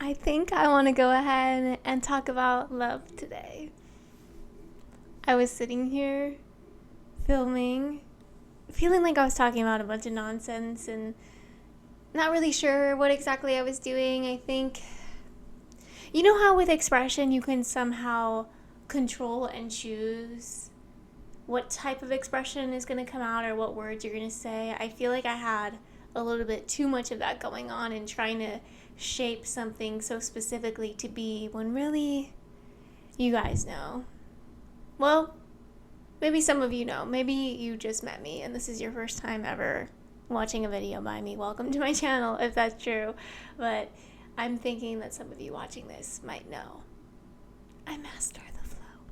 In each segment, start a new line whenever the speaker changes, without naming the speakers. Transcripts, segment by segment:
I think I want to go ahead and talk about love today. I was sitting here filming, feeling like I was talking about a bunch of nonsense and not really sure what exactly I was doing. I think, you know how with expression you can somehow control and choose what type of expression is going to come out or what words you're going to say? I feel like I had a little bit too much of that going on and trying to shape something so specifically to be when really you guys know. Well, maybe some of you know. Maybe you just met me and this is your first time ever watching a video by me. Welcome to my channel if that's true. But I'm thinking that some of you watching this might know. I master the flow.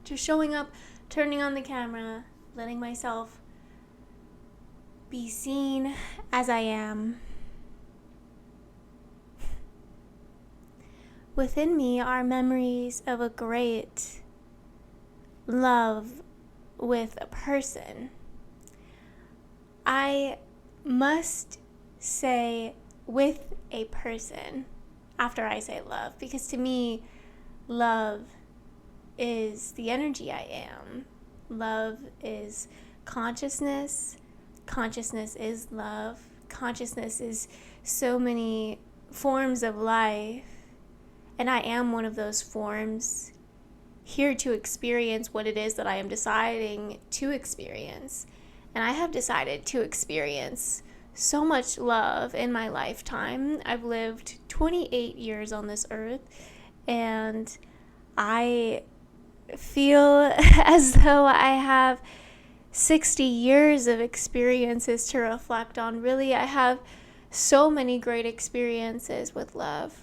Just showing up, turning on the camera, letting myself be seen as I am. Within me are memories of a great love with a person. I must say with a person after I say love, because to me, love is the energy I am. Love is consciousness. Consciousness is love. Consciousness is so many forms of life. And I am one of those forms, here to experience what it is that I am deciding to experience. And I have decided to experience so much love in my lifetime. I've lived 28 years on this earth, and I feel as though I have 60 years of experiences to reflect on. Really, I have so many great experiences with love.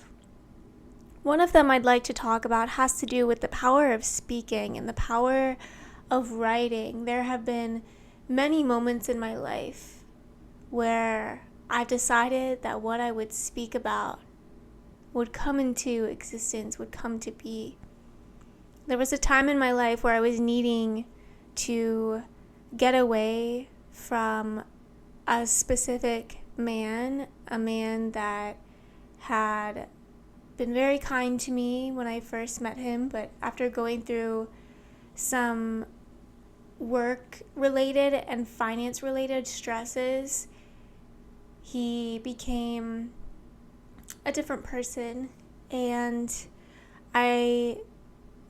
One of them I'd like to talk about has to do with the power of speaking and the power of writing. There have been many moments in my life where I've decided that what I would speak about would come into existence, would come to be. There was a time in my life where I was needing to get away from a specific man, a man that had been very kind to me when I first met him, but after going through some work-related and finance-related stresses, he became a different person, and I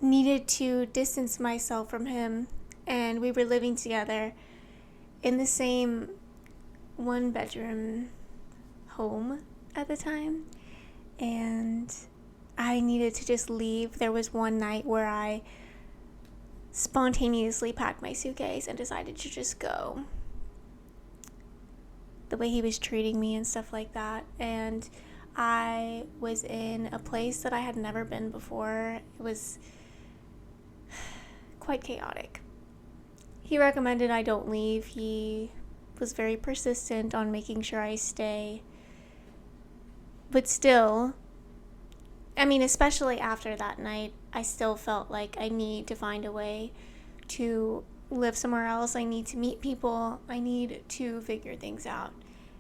needed to distance myself from him, and we were living together in the same one-bedroom home at the time. And I needed to just leave. There was one night where I spontaneously packed my suitcase and decided to just go. The way he was treating me and stuff like that. And I was in a place that I had never been before. It was quite chaotic. He recommended I don't leave. He was very persistent on making sure I stay. But still, especially after that night, I still felt like I need to find a way to live somewhere else. I need to meet people. I need to figure things out.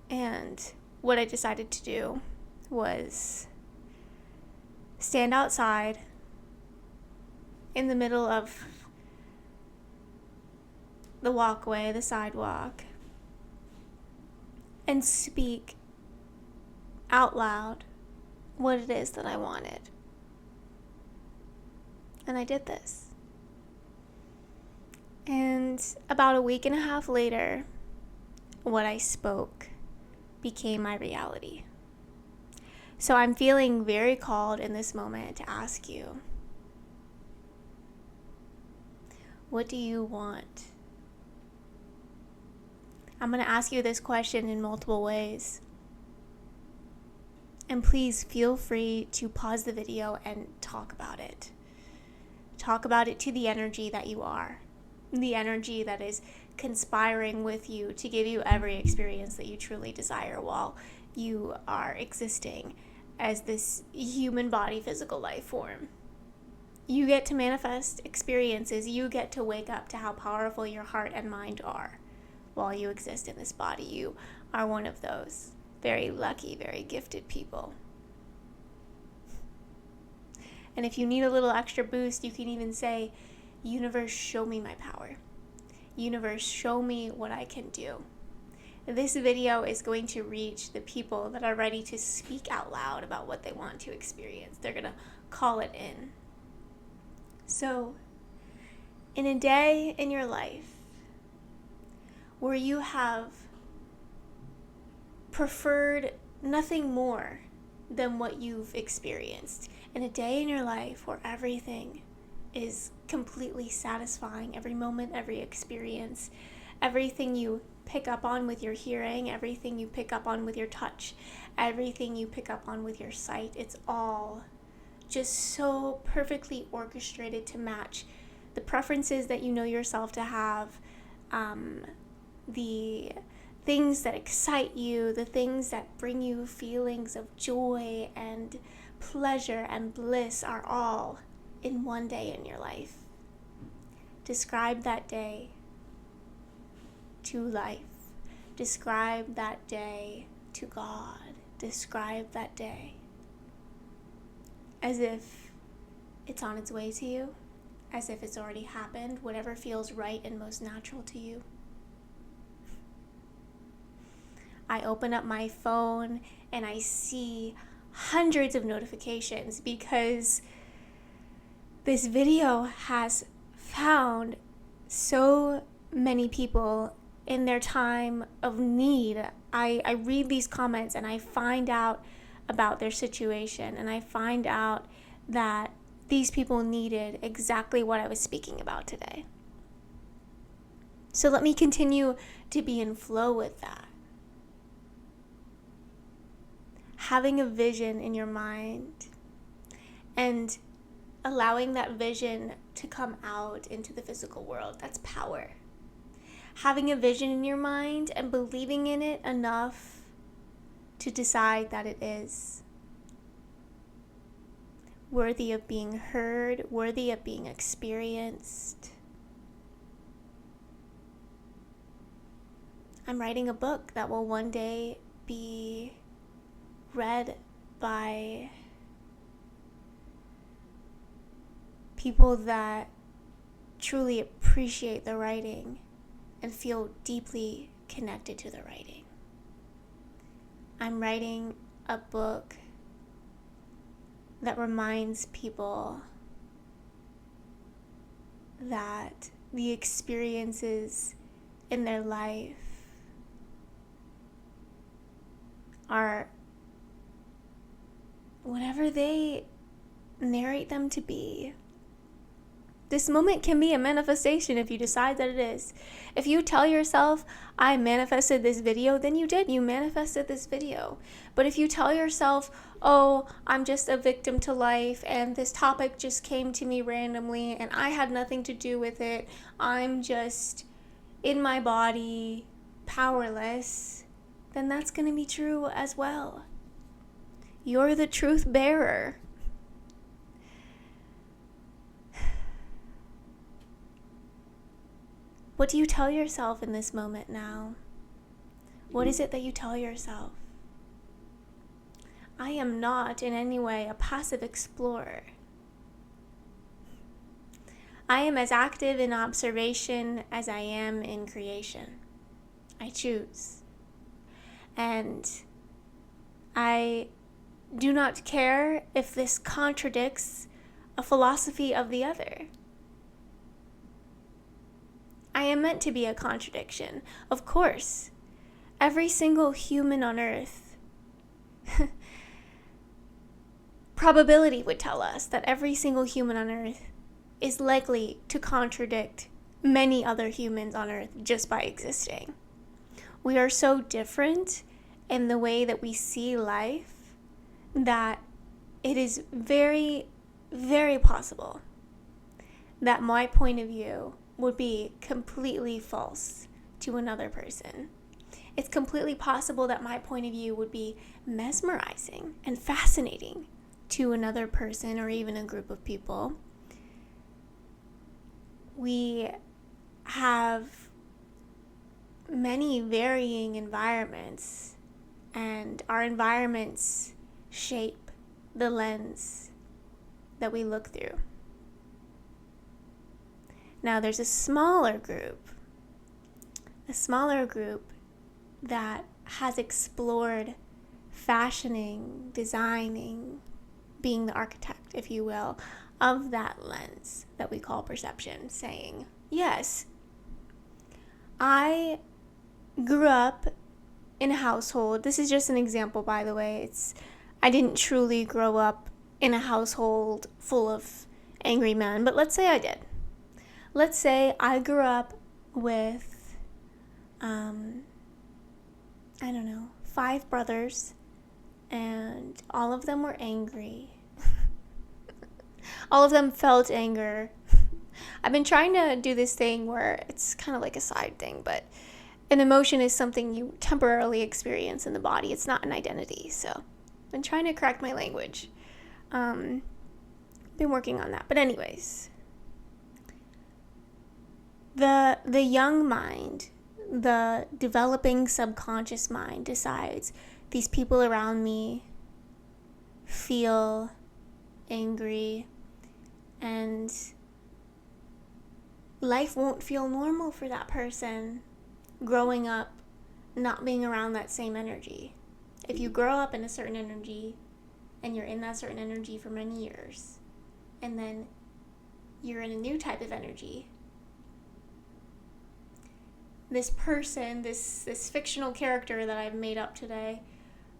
And what I decided to do was stand outside in the middle of the walkway, the sidewalk, and speak out loud what it is that I wanted. And I did this. And about a week and a half later, what I spoke became my reality. So I'm feeling very called in this moment to ask you, what do you want? I'm going to ask you this question in multiple ways. And please feel free to pause the video and talk about it. Talk about it to the energy that you are. The energy that is conspiring with you to give you every experience that you truly desire while you are existing as this human body, physical life form. You get to manifest experiences. You get to wake up to how powerful your heart and mind are while you exist in this body. You are one of those very lucky, very gifted people. And if you need a little extra boost, you can even say, universe, show me my power. Universe, show me what I can do. This video is going to reach the people that are ready to speak out loud about what they want to experience. They're going to call it in. So, in a day in your life where you have preferred nothing more than what you've experienced, in a day in your life where everything is completely satisfying, every moment, every experience, everything you pick up on with your hearing, everything you pick up on with your touch, everything you pick up on with your sight, it's all just so perfectly orchestrated to match the preferences that you know yourself to have, the things that excite you, the things that bring you feelings of joy and pleasure and bliss are all in one day in your life. Describe that day to life. Describe that day to God. Describe that day as if it's on its way to you, as if it's already happened, whatever feels right and most natural to you. I open up my phone and I see hundreds of notifications because this video has found so many people in their time of need. I read these comments and I find out about their situation, and I find out that these people needed exactly what I was speaking about today. So let me continue to be in flow with that. Having a vision in your mind and allowing that vision to come out into the physical world, that's power. Having a vision in your mind and believing in it enough to decide that it is worthy of being heard, worthy of being experienced. I'm writing a book that will one day be read by people that truly appreciate the writing and feel deeply connected to the writing. I'm writing a book that reminds people that the experiences in their life are whatever they narrate them to be. This moment can be a manifestation if you decide that it is. If you tell yourself, I manifested this video, then you did. You manifested this video. But if you tell yourself, oh, I'm just a victim to life and this topic just came to me randomly and I had nothing to do with it, I'm just in my body, powerless, then that's going to be true as well. You're the truth bearer. What do you tell yourself in this moment now? What is it that you tell yourself? I am not in any way a passive explorer. I am as active in observation as I am in creation. I choose. And I do not care if this contradicts a philosophy of the other. I am meant to be a contradiction. Of course, every single human on earth, probability would tell us that every single human on earth is likely to contradict many other humans on earth just by existing. We are so different in the way that we see life that it is very, very possible that my point of view would be completely false to another person. It's completely possible that my point of view would be mesmerizing and fascinating to another person or even a group of people. We have many varying environments, and our environments shape the lens that we look through. Now there's a smaller group that has explored fashioning, designing, being the architect, if you will, of that lens that we call perception, saying, yes, I grew up in a household. This is just an example, by the way. I didn't truly grow up in a household full of angry men, but let's say I did. Let's say I grew up with, 5 brothers, and all of them were angry. All of them felt anger. I've been trying to do this thing where it's kind of like a side thing, but an emotion is something you temporarily experience in the body. It's not an identity. So I've been trying to correct my language. Been working on that. But anyways, the young mind, the developing subconscious mind decides these people around me feel angry, and life won't feel normal for that person growing up not being around that same energy. If you grow up in a certain energy and you're in that certain energy for many years, and then you're in a new type of energy, this person, this fictional character that I've made up today,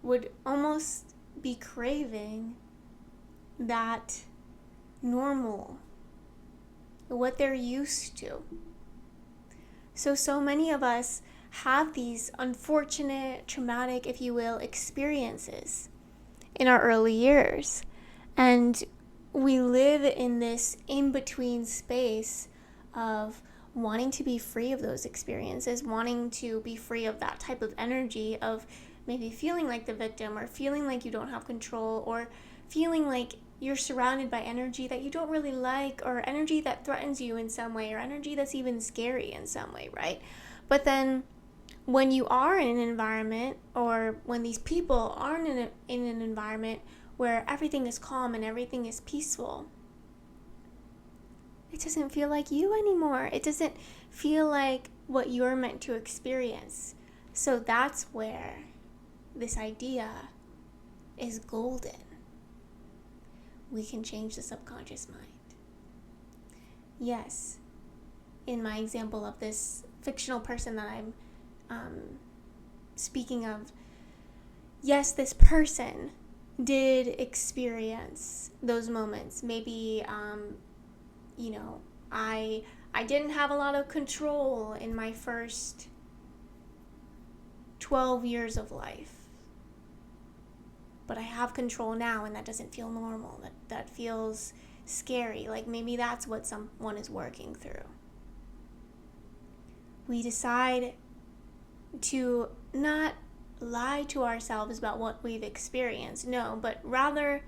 would almost be craving that normal, what they're used to. So many of us have these unfortunate, traumatic, if you will, experiences in our early years. And we live in this in-between space of wanting to be free of those experiences, wanting to be free of that type of energy of maybe feeling like the victim, or feeling like you don't have control, or feeling like you're surrounded by energy that you don't really like, or energy that threatens you in some way, or energy that's even scary in some way, right? But then when you are in an environment, or when these people are in an environment where everything is calm and everything is peaceful, it doesn't feel like you anymore. It doesn't feel like what you're meant to experience. So that's where this idea is golden. We can change the subconscious mind. Yes, in my example of this fictional person that I'm speaking of, yes, this person did experience those moments. Maybe, I didn't have a lot of control in my first 12 years of life. But I have control now, and that doesn't feel normal. That feels scary. Like maybe that's what someone is working through. We decide to not lie to ourselves about what we've experienced. No, but rather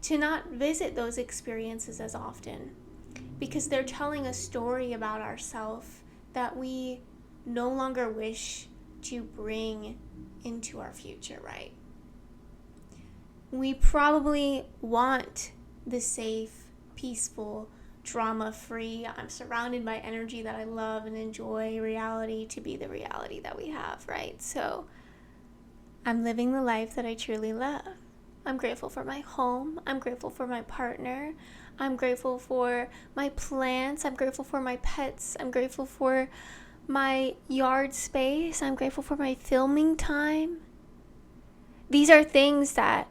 to not visit those experiences as often, because they're telling a story about ourselves that we no longer wish to bring into our future, right? We probably want the safe, peaceful, drama-free, I'm surrounded by energy that I love and enjoy reality to be the reality that we have, right? So I'm living the life that I truly love. I'm grateful for my home. I'm grateful for my partner. I'm grateful for my plants. I'm grateful for my pets. I'm grateful for my yard space. I'm grateful for my filming time. These are things that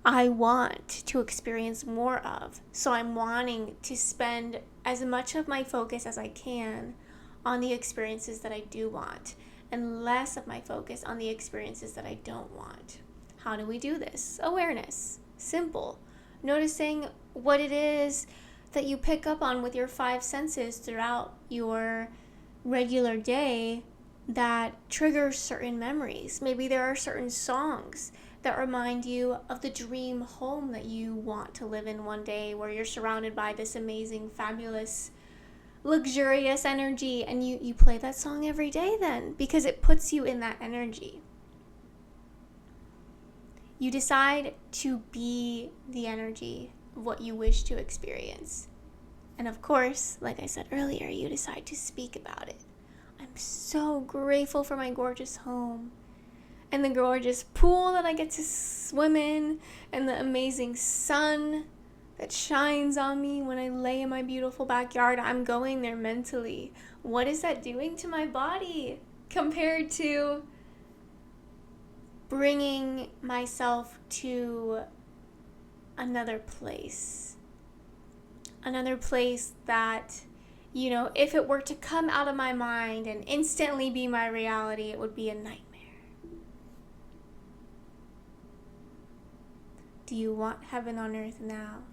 I want to experience more of. So I'm wanting to spend as much of my focus as I can on the experiences that I do want, and less of my focus on the experiences that I don't want. How do we do this? Awareness. Simple. Noticing what it is that you pick up on with your 5 senses throughout your regular day that triggers certain memories. Maybe there are certain songs that remind you of the dream home that you want to live in one day, where you're surrounded by this amazing, fabulous, luxurious energy, and you play that song every day then, because it puts you in that energy. You decide to be the energy of what you wish to experience. And of course, like I said earlier, you decide to speak about it. I'm so grateful for my gorgeous home and the gorgeous pool that I get to swim in and the amazing sun that shines on me when I lay in my beautiful backyard. I'm going there mentally. What is that doing to my body compared to bringing myself to another place? Another place that, if it were to come out of my mind and instantly be my reality, it would be a nightmare. Do you want heaven on earth now?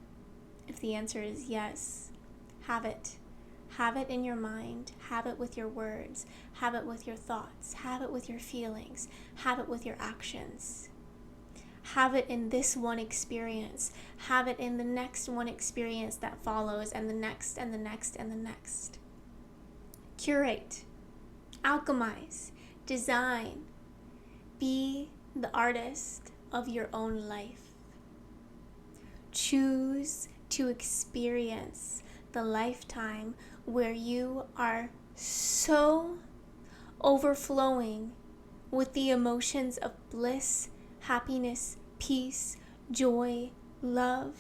If the answer is yes, have it. Have it in your mind. Have it with your words. Have it with your thoughts. Have it with your feelings. Have it with your actions. Have it in this one experience. Have it in the next one experience that follows, and the next, and the next, and the next. Curate. Alchemize. Design. Be the artist of your own life. Choose to experience the lifetime where you are so overflowing with the emotions of bliss, happiness, peace, joy, love.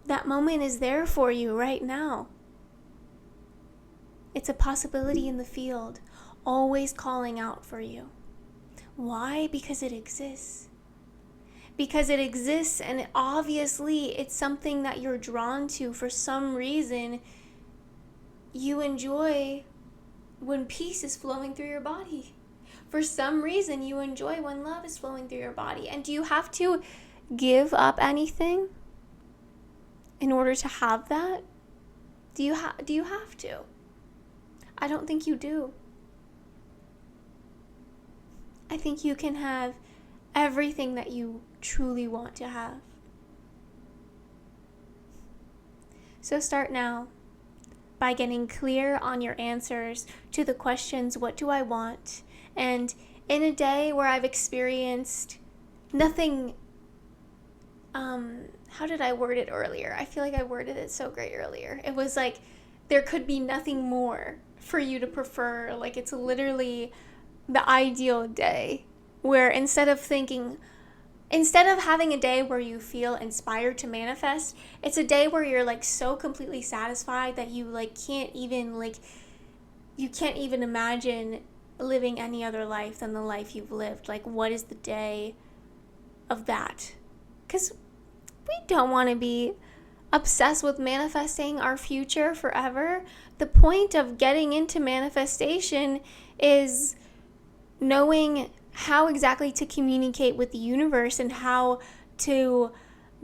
That moment is there for you right now. It's a possibility in the field, always calling out for you. Why? Because it exists. Because it exists, and obviously it's something that you're drawn to. For some reason, you enjoy when peace is flowing through your body. For some reason, you enjoy when love is flowing through your body. And do you have to give up anything in order to have that? Do you have to? I don't think you do. I think you can have everything that you truly want to have. So start now by getting clear on your answers to the questions, what do I want? And in a day where I've experienced nothing, how did I word it earlier? I feel like I worded it so great earlier. It was like, there could be nothing more for you to prefer. Like, it's literally the ideal day where instead of having a day where you feel inspired to manifest, it's a day where you're like so completely satisfied that you can't even imagine living any other life than the life you've lived. Like, what is the day of that? Because we don't want to be obsessed with manifesting our future forever. The point of getting into manifestation is knowing how exactly to communicate with the universe and how to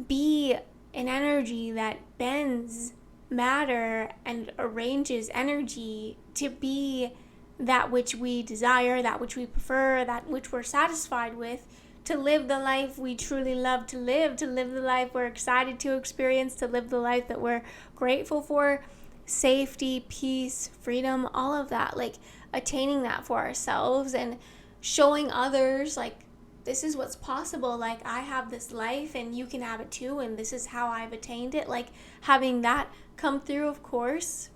be an energy that bends matter and arranges energy to be that which we desire, that which we prefer, that which we're satisfied with, to live the life we truly love to live the life we're excited to experience, to live the life that we're grateful for, safety, peace, freedom, all of that, attaining that for ourselves and showing others, this is what's possible. I have this life and you can have it too, and this is how I've attained it. Having that come through, of course.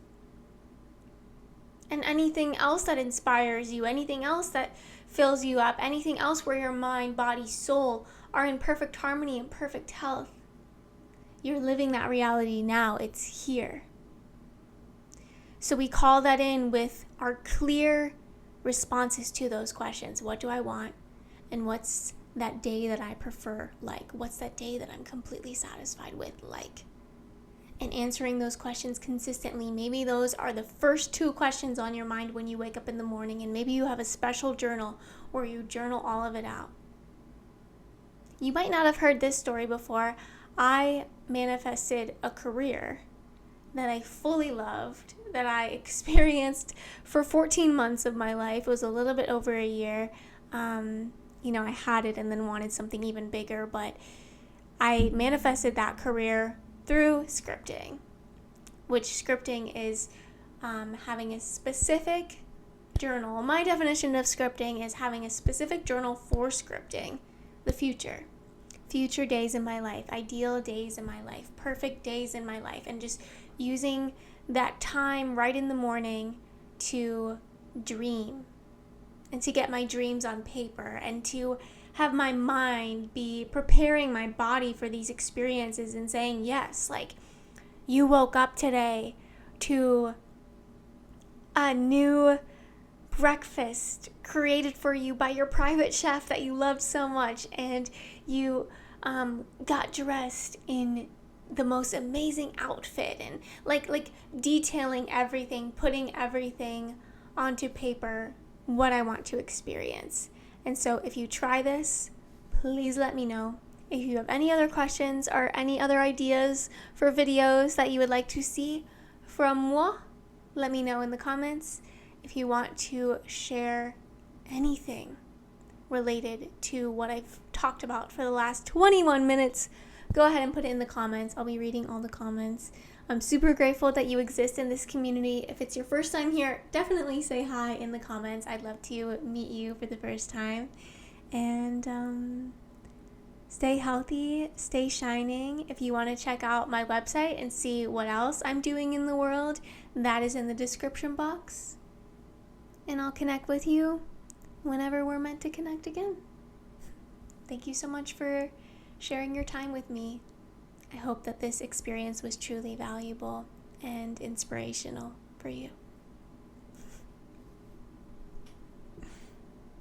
And anything else that inspires you, anything else that fills you up, anything else where your mind, body, soul are in perfect harmony and perfect health. You're living that reality now. It's here. So we call that in with our clear responses to those questions. What do I want? And what's that day that I prefer like? What's that day that I'm completely satisfied with like? And answering those questions consistently. Maybe those are the first two questions on your mind when you wake up in the morning, and maybe you have a special journal where you journal all of it out. You might not have heard this story before. I manifested a career that I fully loved, that I experienced for 14 months of my life. It was a little bit over a year. I had it and then wanted something even bigger, but I manifested that career through scripting, which scripting is having a specific journal. My definition of scripting is having a specific journal for scripting the future, future days in my life, ideal days in my life, perfect days in my life, and just using that time right in the morning to dream and to get my dreams on paper and to have my mind be preparing my body for these experiences and saying, yes, like you woke up today to a new breakfast created for you by your private chef that you love so much, and you got dressed in the most amazing outfit, and like detailing everything, putting everything onto paper, what I want to experience. And so if you try this, please let me know. If you have any other questions or any other ideas for videos that you would like to see from moi, let me know in the comments. If you want to share anything related to what I've talked about for the last 21 minutes, go ahead and put it in the comments. I'll be reading all the comments. I'm super grateful that you exist in this community. If it's your first time here, definitely say hi in the comments. I'd love to meet you for the first time. And stay healthy, stay shining. If you want to check out my website and see what else I'm doing in the world, that is in the description box. And I'll connect with you whenever we're meant to connect again. Thank you so much for sharing your time with me. I hope that this experience was truly valuable and inspirational for you.